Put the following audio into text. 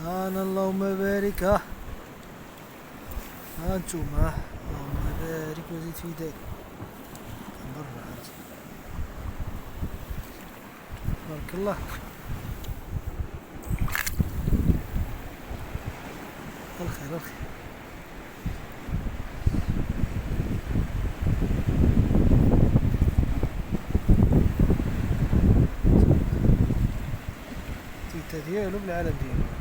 أنا اللهم بارك. ها انتم اللهم بارك وزيد في ذلك. برا عاد. بارك الله. الخير الخير. تيتا ديالو بالعالم ديالو.